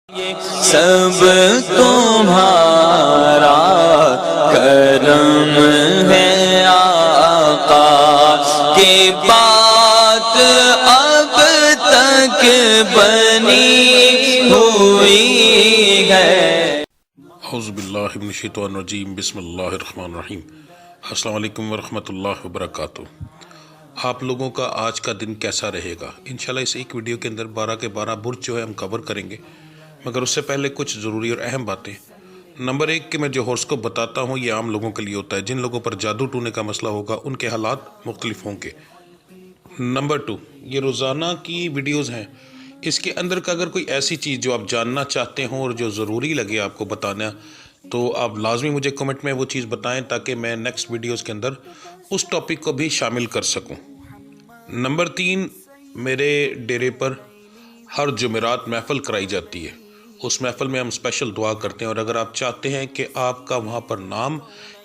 سب تمہارا کرم ہے آقا کی بات اب تک بنی ہوئی ہے۔ اعوذ باللہ من الشیطان الرجیم، بسم اللہ الرحمن الرحیم۔ السلام علیکم ورحمۃ اللہ وبرکاتہ۔ آپ لوگوں کا آج کا دن کیسا رہے گا؟ انشاءاللہ اس ایک ویڈیو کے اندر 12 کے 12 برج جو ہے ہم کور کریں گے، مگر اس سے پہلے کچھ ضروری اور اہم باتیں۔ نمبر 1 کہ میں جو ہورس کو بتاتا ہوں یہ عام لوگوں کے لیے ہوتا ہے، جن لوگوں پر جادو ٹونے کا مسئلہ ہوگا ان کے حالات مختلف ہوں گے۔ نمبر 2 یہ روزانہ کی ویڈیوز ہیں، اس کے اندر کا اگر کوئی ایسی چیز جو آپ جاننا چاہتے ہوں اور جو ضروری لگے آپ کو بتانا، تو آپ لازمی مجھے کمنٹ میں وہ چیز بتائیں تاکہ میں نیکسٹ ویڈیوز کے اندر اس ٹاپک کو بھی شامل کر سکوں۔ نمبر 3 میرے ڈیرے پر ہر جمعرات محفل کرائی جاتی ہے، اس محفل میں ہم اسپیشل دعا کرتے ہیں، اور اگر آپ چاہتے ہیں کہ آپ کا وہاں پر نام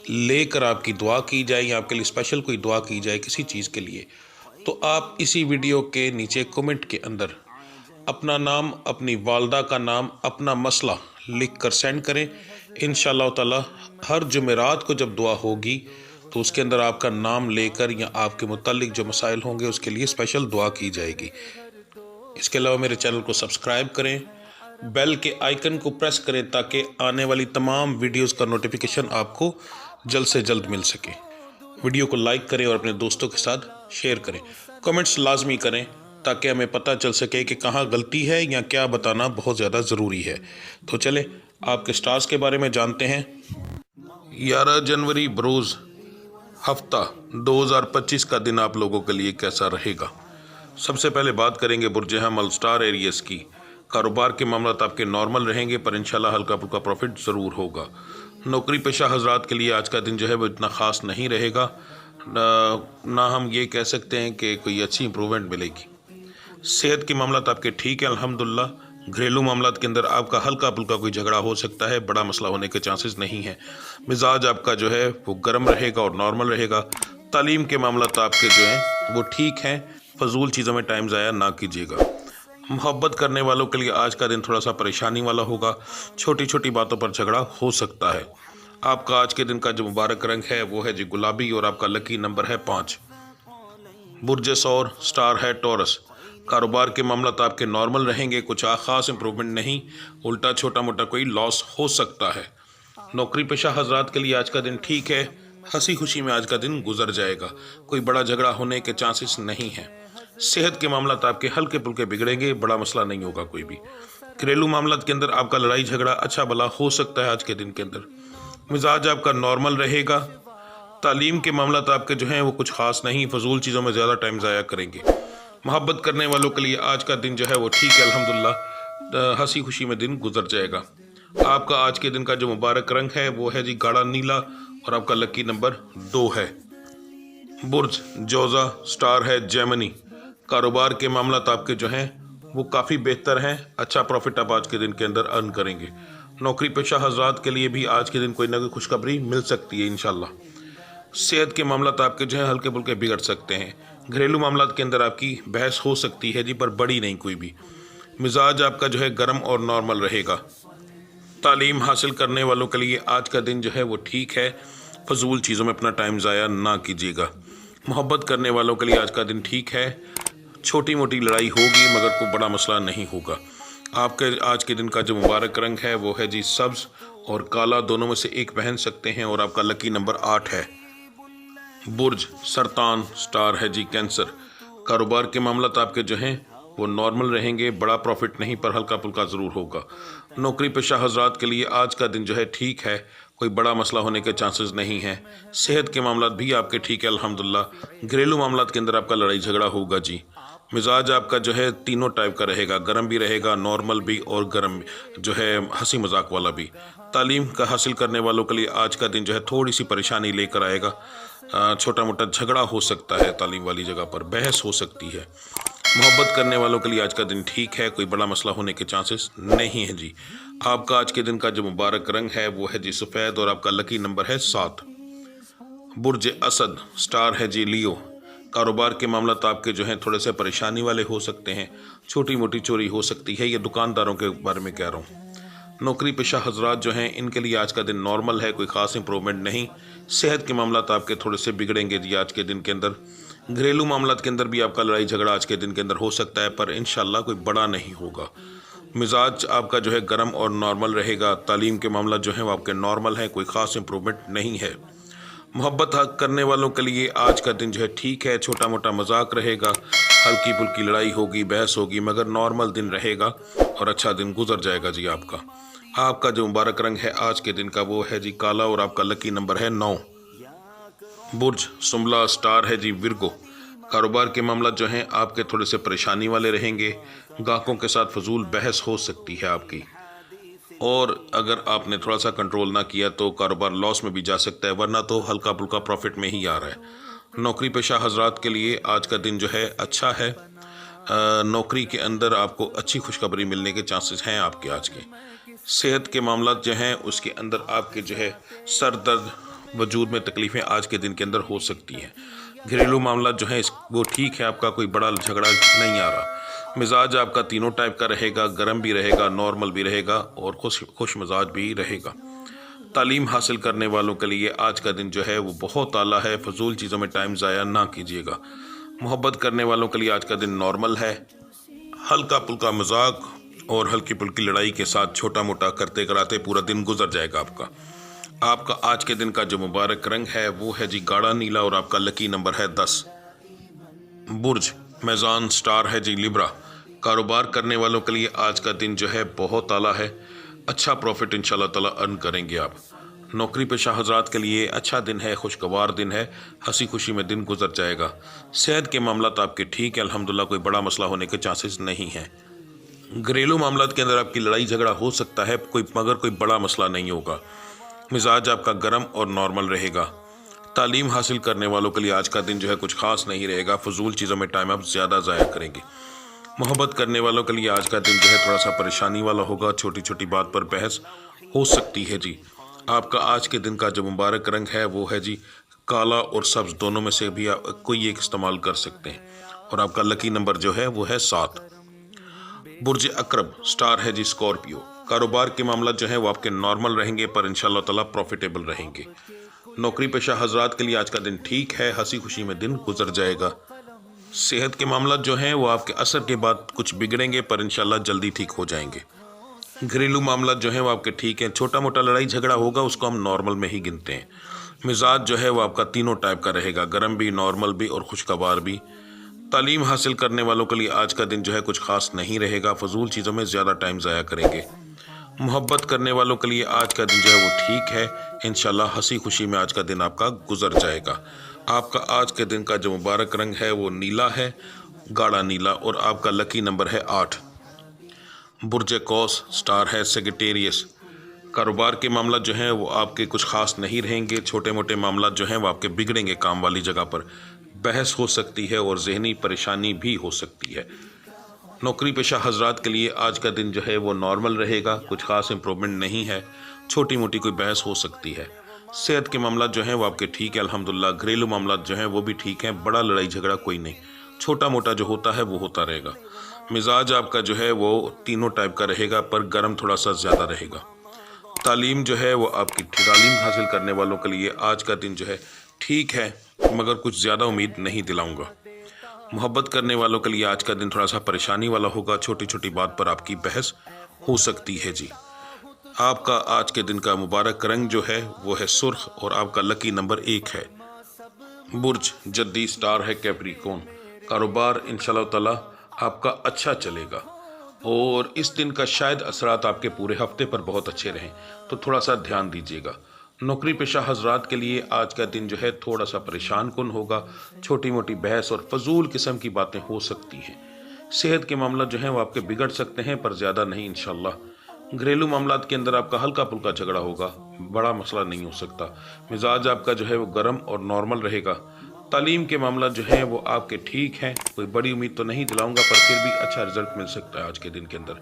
لے کر آپ کی دعا کی جائے یا آپ کے لیے اسپیشل کوئی دعا کی جائے کسی چیز کے لیے، تو آپ اسی ویڈیو کے نیچے کمنٹ کے اندر اپنا نام، اپنی والدہ کا نام، اپنا مسئلہ لکھ کر سینڈ کریں۔ انشاءاللہ تعالی ہر جمعرات کو جب دعا ہوگی تو اس کے اندر آپ کا نام لے کر یا آپ کے متعلق جو مسائل ہوں گے اس کے لیے اسپیشل دعا کی جائے گی۔ اس کے علاوہ میرے چینل کو سبسکرائب کریں، بیل کے آئیکن کو پریس کریں تاکہ آنے والی تمام ویڈیوز کا نوٹیفیکیشن آپ کو جلد سے جلد مل سکے۔ ویڈیو کو لائک کریں اور اپنے دوستوں کے ساتھ شیئر کریں، کمنٹس لازمی کریں تاکہ ہمیں پتہ چل سکے کہ کہاں غلطی ہے یا کیا بتانا بہت زیادہ ضروری ہے۔ تو چلیں آپ کے سٹارز کے بارے میں جانتے ہیں۔ 11 جنوری بروز ہفتہ 2025 کا دن آپ لوگوں کے لیے کیسا رہے گا؟ سب سے پہلے بات کریں گے برج حمل اسٹار ایریس کی۔ کاروبار کے معاملات آپ کے نارمل رہیں گے، پر انشاءاللہ ہلکا پھلکا پروفٹ ضرور ہوگا۔ نوکری پیشہ حضرات کے لیے آج کا دن جو ہے وہ اتنا خاص نہیں رہے گا، نہ ہم یہ کہہ سکتے ہیں کہ کوئی اچھی امپرومنٹ ملے گی۔ صحت کے معاملات آپ کے ٹھیک ہیں الحمدللہ۔ گھریلو معاملات کے اندر آپ کا ہلکا پھلکا کوئی جھگڑا ہو سکتا ہے، بڑا مسئلہ ہونے کے چانسز نہیں ہیں۔ مزاج آپ کا جو ہے وہ گرم رہے گا اور نارمل رہے گا۔ تعلیم کے معاملات آپ کے جو ہیں وہ ٹھیک ہیں، فضول چیزوں میں ٹائم ضائع نہ کیجیے گا۔ محبت کرنے والوں کے لیے آج کا دن تھوڑا سا پریشانی والا ہوگا، چھوٹی چھوٹی باتوں پر جھگڑا ہو سکتا ہے۔ آپ کا آج کے دن کا جو مبارک رنگ ہے وہ ہے جی گلابی، اور آپ کا لکی نمبر ہے 5۔ برج ثور سٹار ہے ٹورس۔ کاروبار کے معاملات آپ کے نارمل رہیں گے، کچھ خاص امپرومنٹ نہیں، الٹا چھوٹا موٹا کوئی لاس ہو سکتا ہے۔ نوکری پیشہ حضرات کے لیے آج کا دن ٹھیک ہے، ہنسی خوشی میں آج کا دن گزر جائے گا، کوئی بڑا جھگڑا ہونے کے چانسز نہیں ہیں۔ صحت کے معاملات آپ کے ہلکے پھلکے بگڑیں گے، بڑا مسئلہ نہیں ہوگا کوئی بھی۔ گھریلو معاملات کے اندر آپ کا لڑائی جھگڑا اچھا بھلا ہو سکتا ہے آج کے دن کے اندر۔ مزاج آپ کا نارمل رہے گا۔ تعلیم کے معاملات آپ کے جو ہیں وہ کچھ خاص نہیں، فضول چیزوں میں زیادہ ٹائم ضائع کریں گے۔ محبت کرنے والوں کے لیے آج کا دن جو ہے وہ ٹھیک ہے الحمدللہ، ہنسی خوشی میں دن گزر جائے گا۔ آپ کا آج کے دن کا جو مبارک رنگ ہے وہ ہے جی گاڑھا نیلا، اور آپ کا لکی نمبر 2 ہے۔ برج جوزا سٹار ہے جیمنی۔ کاروبار کے معاملات آپ کے جو ہیں وہ کافی بہتر ہیں، اچھا پروفٹ آپ آج کے دن کے اندر ارن کریں گے۔ نوکری پیشہ حضرات کے لیے بھی آج کے دن کوئی نہ کوئی خوشخبری مل سکتی ہے انشاءاللہ۔ صحت کے معاملات آپ کے جو ہیں ہلکے پھلکے بگڑ سکتے ہیں۔ گھریلو معاملات کے اندر آپ کی بحث ہو سکتی ہے جی، پر بڑی نہیں کوئی بھی۔ مزاج آپ کا جو ہے گرم اور نارمل رہے گا۔ تعلیم حاصل کرنے والوں کے لیے آج کا دن جو ہے وہ ٹھیک ہے، فضول چیزوں میں اپنا ٹائم ضائع نہ کیجیے گا۔ محبت کرنے والوں کے لیے آج کا دن ٹھیک ہے، چھوٹی موٹی لڑائی ہوگی مگر کوئی بڑا مسئلہ نہیں ہوگا۔ آپ کے آج کے دن کا جو مبارک رنگ ہے وہ ہے جی سبز اور کالا، دونوں میں سے ایک پہن سکتے ہیں، اور آپ کا لکی نمبر 8 ہے۔ برج سرطان سٹار ہے جی کینسر۔ کاروبار کے معاملات آپ کے جو ہیں وہ نارمل رہیں گے، بڑا پروفٹ نہیں پر ہلکا پھلکا ضرور ہوگا۔ نوکری پیشہ حضرات کے لیے آج کا دن جو ہے ٹھیک ہے، کوئی بڑا مسئلہ ہونے کے چانسز نہیں ہیں۔ صحت کے معاملات بھی آپ کے ٹھیک ہے الحمدللہ۔ گھریلو معاملات کے اندر آپ کا لڑائی جھگڑا ہوگا جی۔ مزاج آپ کا جو ہے تینوں ٹائپ کا رہے گا، گرم بھی رہے گا، نارمل بھی، اور گرم جو ہے ہنسی مذاق والا بھی۔ تعلیم کا حاصل کرنے والوں کے لیے آج کا دن جو ہے تھوڑی سی پریشانی لے کر آئے گا، چھوٹا موٹا جھگڑا ہو سکتا ہے، تعلیم والی جگہ پر بحث ہو سکتی ہے۔ محبت کرنے والوں کے لیے آج کا دن ٹھیک ہے، کوئی بڑا مسئلہ ہونے کے چانسز نہیں ہیں جی۔ آپ کا آج کے دن کا جو مبارک رنگ ہے وہ ہے جی سفید، اور آپ کا لکی نمبر ہے 7۔ برج اسد سٹار ہے جی لیو۔ कारोबार के मामला आपके जो हैं थोड़े से परेशानी वाले हो सकते हैं, छोटी मोटी चोरी हो सकती है, ये दुकानदारों के बारे में कह रहा हूँ। नौकरी पेशा हजरात जो हैं इनके लिए आज का दिन नॉर्मल है, कोई ख़ास इंप्रूवमेंट नहीं। सेहत के मामला आपके थोड़े से बिगड़ेंगे जी आज के दिन के अंदर। घरेलू मामला के अंदर भी आपका लड़ाई झगड़ा आज के दिन के अंदर हो सकता है, पर इंशाल्लाह कोई बड़ा नहीं होगा। मिजाज आपका जो है गर्म और नॉर्मल रहेगा। तालीम के मामला जो है वो आपके नॉर्मल है, कोई ख़ास इंप्रूवमेंट नहीं है। मोहब्बत करने वालों के लिए आज का दिन जो है ठीक है, छोटा मोटा मजाक रहेगा, हल्की फुल्की लड़ाई होगी, बहस होगी, मगर नॉर्मल दिन रहेगा और अच्छा दिन गुजर जाएगा जी आपका। आपका जो मुबारक रंग है आज के दिन का वो है जी काला और आपका लकी नंबर है 9। बुर्ज सुमला, स्टार है जी विरगो। कारोबार के मामला जो हैं आपके थोड़े से परेशानी वाले रहेंगे, ग्राहकों के साथ फजूल बहस हो सकती है आपकी, और अगर आपने थोड़ा सा कंट्रोल ना किया तो कारोबार लॉस में भी जा सकता है, वरना तो हल्का फुल्का प्रॉफिट में ही आ रहा है। नौकरी पेशा हजरात के लिए आज का दिन जो है अच्छा है। नौकरी के अंदर आपको अच्छी खुशखबरी मिलने के चांसेस हैं आपके आज के। सेहत के मामला जो हैं उसके अंदर आपके जो है सर दर्द, वजूद में तकलीफ़ें आज के दिन के अंदर हो सकती हैं। घरेलू मामला जो है वो ठीक है, आपका कोई बड़ा झगड़ा नहीं आ रहा। मिजाज आपका तीनों टाइप का रहेगा, गर्म भी रहेगा, नॉर्मल भी रहेगा और खुश मिजाज भी रहेगा। तालीम हासिल करने वालों के लिए आज का दिन जो है वो बहुत आला है, फजूल चीज़ों में टाइम ज़ाया ना कीजिएगा। मोहब्बत करने वालों के लिए आज का दिन नॉर्मल है, हल्का फुल्का मजाक और हल्की फुल्की लड़ाई के साथ छोटा मोटा करते कराते पूरा दिन गुजर जाएगा आपका। आपका आज के दिन का जो मुबारक रंग है वो है जी गाढ़ा नीला और आपका लकी नंबर है 10। बुर्ज मैजान, स्टार है जी लिब्रा। कारोबार करने वालों के लिए आज का दिन जो है बहुत आला है, अच्छा प्रॉफिट इंशाल्लाह ताला अर्न करेंगे आप। नौकरी पेशा हजरात के लिए अच्छा दिन है, खुशगवार दिन है, हंसी खुशी में दिन गुजर जाएगा। सेहत के मामला आपके ठीक है, अल्हम्दुलिल्लाह कोई बड़ा मसला होने के चांसेस नहीं हैं। घरेलू मामला के अंदर आपकी लड़ाई झगड़ा हो सकता है, मगर कोई बड़ा मसला नहीं होगा। मिजाज आपका गर्म और नॉर्मल रहेगा। तालीम हासिल करने वालों के लिए आज का दिन जो है कुछ खास नहीं रहेगा, फजूल चीज़ों में टाइम आप ज़्यादा ज़ाया करेंगे। मोहब्बत करने वालों के लिए आज का दिन जो है थोड़ा सा परेशानी वाला होगा, छोटी छोटी बात पर बहस हो सकती है जी। आपका आज के दिन का जो मुबारक रंग है वो है जी काला और सब्ज़, दोनों में से भी आप कोई एक इस्तेमाल कर सकते हैं, और आपका लकी नंबर जो है वो है 7। बुर्ज अकरब, स्टार है जी स्कॉर्पियो। कारोबार के मामला जो है वो आपके नॉर्मल रहेंगे, पर इंशाल्लाह ताला प्रॉफिटेबल रहेंगे। नौकरी पेशा हजरात के लिए आज का दिन ठीक है, हंसी खुशी में दिन गुजर जाएगा। सेहत के मामला जो हैं वो आपके असर के बाद कुछ बिगड़ेंगे, पर इंशाल्लाह जल्दी ठीक हो जाएंगे। घरेलू मामला जो है वो आपके ठीक हैं, छोटा मोटा लड़ाई झगड़ा होगा, उसको हम नॉर्मल में ही गिनते हैं। मिजाज जो है वो आपका तीनों टाइप का रहेगा, गर्म भी, नॉर्मल भी और खुशगवार भी। तालीम हासिल करने वालों के लिए आज का दिन जो है कुछ खास नहीं रहेगा, फजूल चीज़ों में ज़्यादा टाइम ज़ाया करेंगे। मोहब्बत करने वालों के लिए आज का दिन जो है वो ठीक है, इंशाल्लाह हंसी खुशी में आज का दिन आपका गुजर जाएगा। आपका आज के दिन का जो मुबारक रंग है वो नीला है, गाढ़ा नीला, और आपका लकी नंबर है 8। बुर्ज कौस, स्टार है सेगिटेरियस। कारोबार के मामला जो हैं वो आपके कुछ खास नहीं रहेंगे, छोटे मोटे मामला जो हैं वो आपके बिगड़ेंगे। काम वाली जगह पर बहस हो सकती है और जहनी परेशानी भी हो सकती है। नौकरी पेशा हजरात के लिए आज का दिन जो है वो नॉर्मल रहेगा, कुछ खास इंप्रूवमेंट नहीं है, छोटी मोटी कोई बहस हो सकती है। सेहत के मामला जो हैं वो आपके ठीक है अल्हम्दुलिल्लाह। घरेलू मामला जो हैं वो भी ठीक हैं, बड़ा लड़ाई झगड़ा कोई नहीं, छोटा मोटा जो होता है वो होता रहेगा। मिजाज आपका जो है वो तीनों टाइप का रहेगा, पर गर्म थोड़ा सा ज़्यादा रहेगा। तालीम जो है वो आपकी तालीम हासिल करने वालों के लिए आज का दिन जो है ठीक है, मगर कुछ ज़्यादा उम्मीद नहीं दिलाऊंगा। मोहब्बत करने वालों के लिए आज का दिन थोड़ा सा परेशानी वाला होगा, छोटी छोटी बात पर आपकी बहस हो सकती है जी। आपका आज के दिन का मुबारक रंग जो है वो है सुर्ख, और आपका लकी नंबर 1 है। बुर्ज जद्दी, स्टार है कैप्रिकॉर्न। कारोबार इंशाल्लाह ताला आपका अच्छा चलेगा, और इस दिन का शायद असरात आपके पूरे हफ्ते पर बहुत अच्छे रहें, तो थोड़ा सा ध्यान दीजिएगा। नौकरी पेशा हजरात के लिए आज का दिन जो है थोड़ा सा परेशान कुन होगा, छोटी मोटी बहस और फजूल किस्म की बातें हो सकती हैं। सेहत के मामला जो हैं वो आपके बिगड़ सकते हैं, पर ज़्यादा नहीं इंशाल्लाह। घरेलू मामलात के अंदर आपका हल्का फुल्का झगड़ा होगा, बड़ा मसला नहीं हो सकता। मिजाज आपका जो है वो गर्म और नॉर्मल रहेगा। तालीम के मामला जो है वो आपके ठीक हैं, कोई बड़ी उम्मीद तो नहीं दिलाऊंगा, पर फिर भी अच्छा रिजल्ट मिल सकता है आज के दिन के अंदर।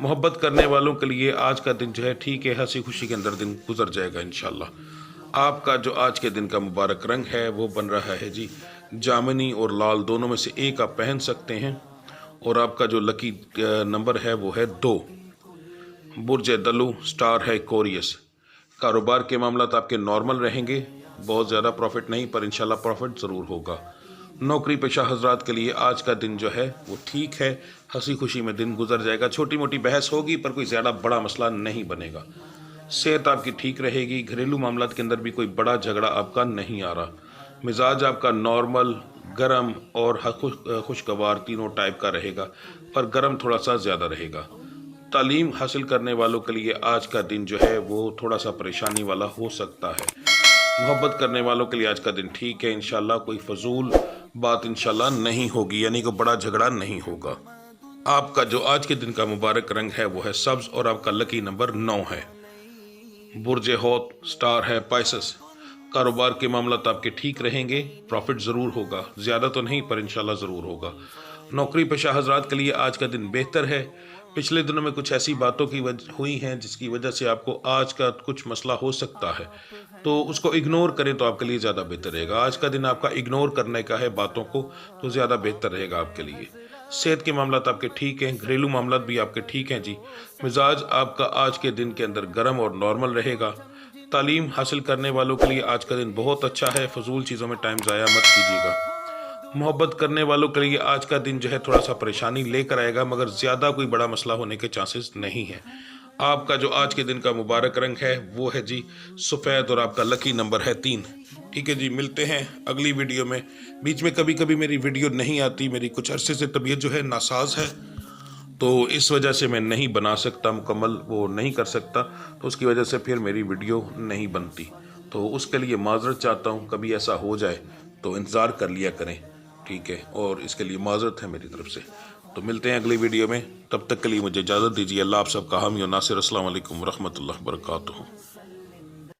मोहब्बत करने वालों के लिए आज का दिन जो है ठीक है, हंसी खुशी के अंदर दिन गुजर जाएगा इंशाल्लाह। आपका जो आज के दिन का मुबारक रंग है वो बन रहा है जी जामनी और लाल दोनों में से एक आप पहन सकते हैं। और आपका जो लकी नंबर है वो है 2। बुर्ज दलु, स्टार है कोरियस। कारोबार के मामला आपके नॉर्मल रहेंगे, बहुत ज़्यादा प्रॉफिट नहीं पर इंशाल्लाह प्रॉफिट ज़रूर होगा। नौकरी पेशा हजरात के लिए आज का दिन जो है वो ठीक है, हंसी खुशी में दिन गुजर जाएगा। छोटी मोटी बहस होगी पर कोई ज़्यादा बड़ा मसला नहीं बनेगा। सेहत आपकी ठीक रहेगी। घरेलू मामलात के अंदर भी कोई बड़ा झगड़ा आपका नहीं आ रहा। मिजाज आपका नॉर्मल, गर्म और खुशगवार तीनों टाइप का रहेगा, पर गर्म थोड़ा सा ज़्यादा रहेगा। तालीम हासिल करने वालों के लिए आज का दिन जो है वो थोड़ा सा परेशानी वाला हो सकता है। मोहब्बत करने वालों के लिए आज का दिन ठीक है, इंशाल्लाह कोई फजूल बात इंशाल्लाह नहीं होगी, यानी कोई बड़ा झगड़ा नहीं होगा। आपका जो आज के दिन का मुबारक रंग है वो है सब्ज और आपका लकी नंबर 9 है। बुर्ज हौत, स्टार है पाइसेस। कारोबार के मामला आपके ठीक रहेंगे, प्रॉफिट ज़रूर होगा, ज़्यादा तो नहीं पर इंशाल्लाह ज़रूर होगा। नौकरी पेशा हजरात के लिए आज का दिन बेहतर है। पिछले दिनों में कुछ ऐसी बातों की हुई हैं जिसकी वजह से आपको आज का कुछ मसला हो सकता है, तो उसको इग्नोर करें तो आपके लिए ज़्यादा बेहतर रहेगा। आज का दिन आपका इग्नोर करने का है बातों को, तो ज़्यादा बेहतर रहेगा आपके लिए। सेहत के मामला आपके ठीक हैं, घरेलू मामला भी आपके ठीक हैं जी। मिजाज आपका आज के दिन के अंदर गर्म और नॉर्मल रहेगा। तालीम हासिल करने वालों के लिए आज का दिन बहुत अच्छा है, फजूल चीज़ों में टाइम ज़ाया मत कीजिएगा। मोहब्बत करने वालों के लिए आज का दिन जो है थोड़ा सा परेशानी लेकर आएगा, मगर ज़्यादा कोई बड़ा मसला होने के चांसेस नहीं है। आपका जो आज के दिन का मुबारक रंग है वो है जी सफ़ेद और आपका लकी नंबर है 3। ठीक है जी, मिलते हैं अगली वीडियो में। बीच में कभी कभी मेरी वीडियो नहीं आती, मेरी कुछ अरसे से तबीयत जो है नासाज है, तो इस वजह से मैं नहीं बना सकता, मुकम्मल वो नहीं कर सकता, तो उसकी वजह से फिर मेरी वीडियो नहीं बनती। तो उसके लिए माजरत चाहता हूँ, कभी ऐसा हो जाए तो इंतज़ार कर लिया करें, ठीक है, और इसके लिए माजरत है मेरी तरफ से। तो मिलते हैं अगली वीडियो में, तब तक के लिए मुझे इजाज़त दीजिए। अल्लाह आप सबका हामी और नासिर। अस्सलाम वालेकुम रहमतुल्लाहि व बरकातुहू।